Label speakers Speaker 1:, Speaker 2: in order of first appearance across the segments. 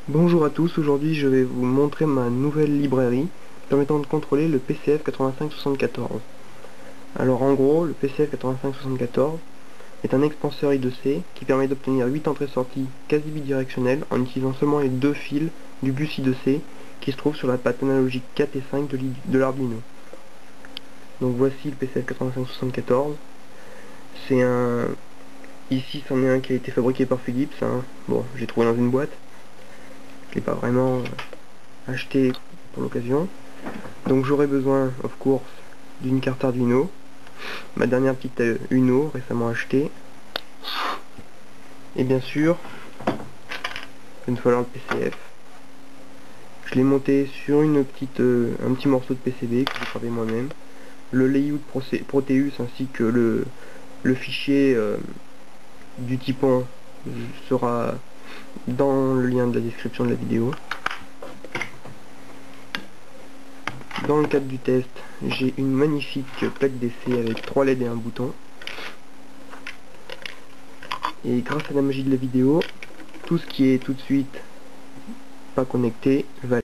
Speaker 1: Bonjour à tous, aujourd'hui je vais vous montrer ma nouvelle librairie permettant de contrôler le PCF 8574. Alors en gros, le PCF 8574 est un expanseur I2C qui permet d'obtenir 8 entrées-sorties quasi bidirectionnelles en utilisant seulement les deux fils du bus I2C qui se trouve sur la patte analogique 4 et 5 de l'Arduino. Donc voici le PCF 8574. C'est un... Ici c'en est un qui a été fabriqué par Philips, hein. Bon, j'ai trouvé dans une boîte. Je l'ai pas vraiment acheté pour l'occasion. Donc j'aurai besoin, of course, d'une carte Arduino, ma dernière petite Uno récemment achetée, et bien sûr, il me falloir le PCF. Je l'ai monté sur un petit morceau de PCB que j'ai gravé moi-même, le layout Proteus ainsi que le fichier du typon sera dans le lien de la description de la vidéo. Dans le cadre du test, j'ai une magnifique plaque d'essai avec 3 LED et un bouton. Et grâce à la magie de la vidéo, tout ce qui est tout de suite pas connecté va...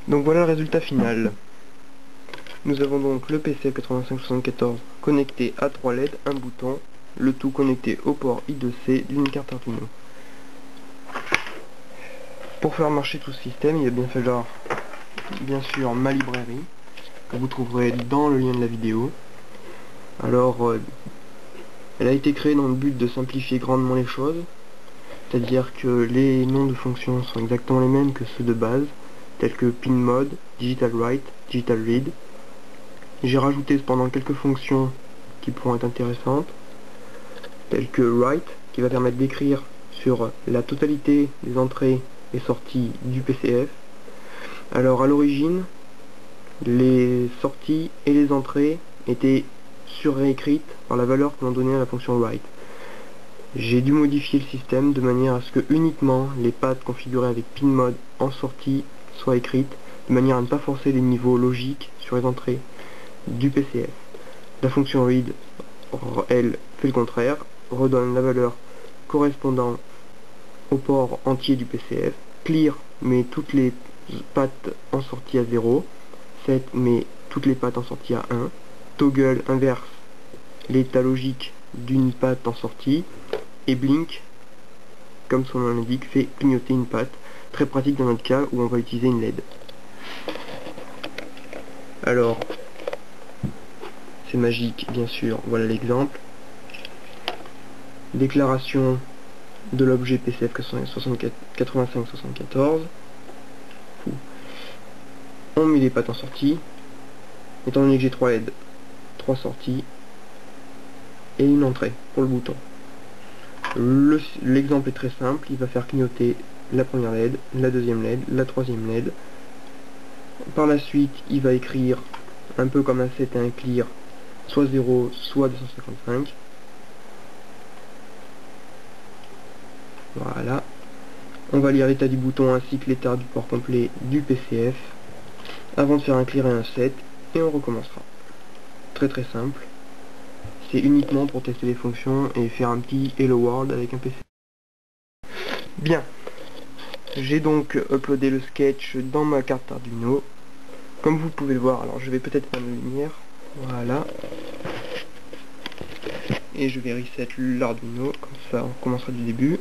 Speaker 1: Donc voilà le résultat final. Nous avons donc le PCF 8574 connecté à 3 LED, un bouton, le tout connecté au port I2C d'une carte Arduino. Pour faire marcher tout ce système, il va bien falloir bien sûr ma librairie, que vous trouverez dans le lien de la vidéo. Alors, elle a été créée dans le but de simplifier grandement les choses, c'est-à-dire que les noms de fonctions sont exactement les mêmes que ceux de base, tels que pinMode, digitalWrite, digitalRead. J'ai rajouté cependant quelques fonctions qui pourront être intéressantes, telles que write, qui va permettre d'écrire sur la totalité des entrées et sorties du PCF. Alors à l'origine, les sorties et les entrées étaient surréécrites par la valeur que l'on donnait à la fonction write. J'ai dû modifier le système de manière à ce que uniquement les pattes configurées avec pinMode en sortie soient écrites, de manière à ne pas forcer les niveaux logiques sur les entrées du PCF. La fonction read, elle, fait le contraire, redonne la valeur correspondant au port entier du PCF. Clear met toutes les pattes en sortie à 0. Set met toutes les pattes en sortie à 1. Toggle inverse l'état logique d'une patte en sortie. Et blink, comme son nom l'indique, fait clignoter une patte. Très pratique dans notre cas où on va utiliser une LED. Alors, c'est magique, bien sûr, voilà l'exemple. Déclaration de l'objet PCF 8574. On met les pattes en sortie. Étant donné que j'ai 3 LED, 3 sorties et une entrée pour le bouton. L'exemple est très simple, il va faire clignoter la première LED, la deuxième LED, la troisième LED. Par la suite, il va écrire, un peu comme un set et un clear, soit 0, soit 255. Voilà. On va lire l'état du bouton ainsi que l'état du port complet du PCF avant de faire un clear et un set, et on recommencera. Très très simple. C'est uniquement pour tester les fonctions et faire un petit Hello World avec un PC. Bien. J'ai donc uploadé le sketch dans ma carte Arduino. Comme vous pouvez le voir, alors je vais peut-être faire la lumière. Voilà. Et je vais reset l'Arduino, comme ça on commencera du début.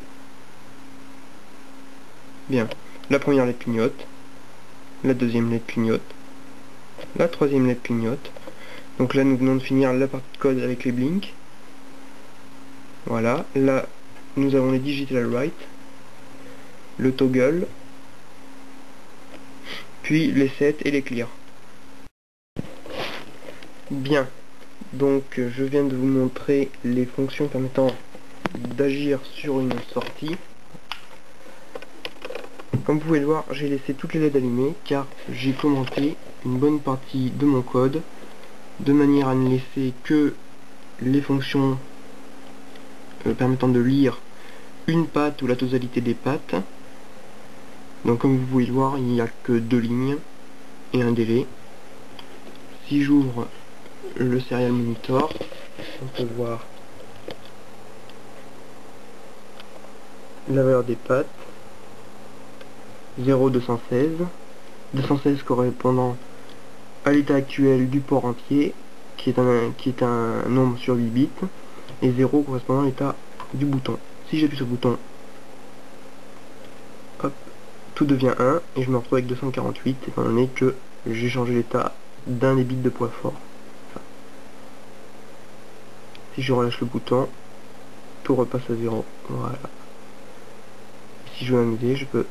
Speaker 1: Bien. La première LED clignote. La deuxième LED clignote. La troisième LED clignote. Donc là nous venons de finir la partie de code avec les blinks. Voilà. Là nous avons les digital write, le toggle, puis les sets et les clear. Bien. Donc je viens de vous montrer les fonctions permettant d'agir sur une sortie. Comme vous pouvez le voir, j'ai laissé toutes les LED allumées car j'ai commenté une bonne partie de mon code de manière à ne laisser que les fonctions permettant de lire une patte ou la totalité des pattes. Donc comme vous pouvez le voir, il n'y a que 2 lignes et un délai. Si j'ouvre le Serial Monitor, on peut voir la valeur des pattes, 0,216, 216 correspondant à l'état actuel du port entier, qui est un nombre sur 8 bits, et 0 correspondant à l'état du bouton. Si j'appuie sur le bouton, hop, tout devient 1, et je me retrouve avec 248, étant donné que j'ai changé l'état d'un des bits de poids fort. Enfin, si je relâche le bouton, tout repasse à 0. Voilà. Si je veux m'amuser, je peux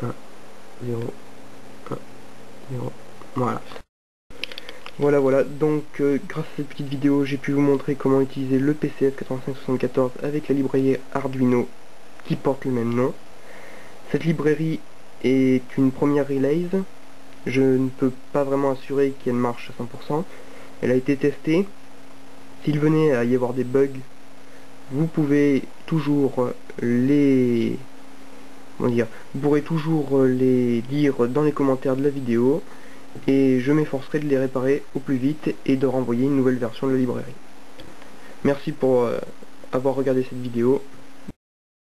Speaker 1: 1, 0, 1, 0. Voilà. Voilà, donc grâce à cette petite vidéo, j'ai pu vous montrer comment utiliser le PCF 8574 avec la librairie Arduino qui porte le même nom. Cette librairie est une première release. Je ne peux pas vraiment assurer qu'elle marche à 100%. Elle a été testée. S'il venait à y avoir des bugs, vous pouvez toujours les... Comment dire, vous pourrez toujours les lire dans les commentaires de la vidéo. Et je m'efforcerai de les réparer au plus vite et de renvoyer une nouvelle version de la librairie. Merci pour avoir regardé cette vidéo.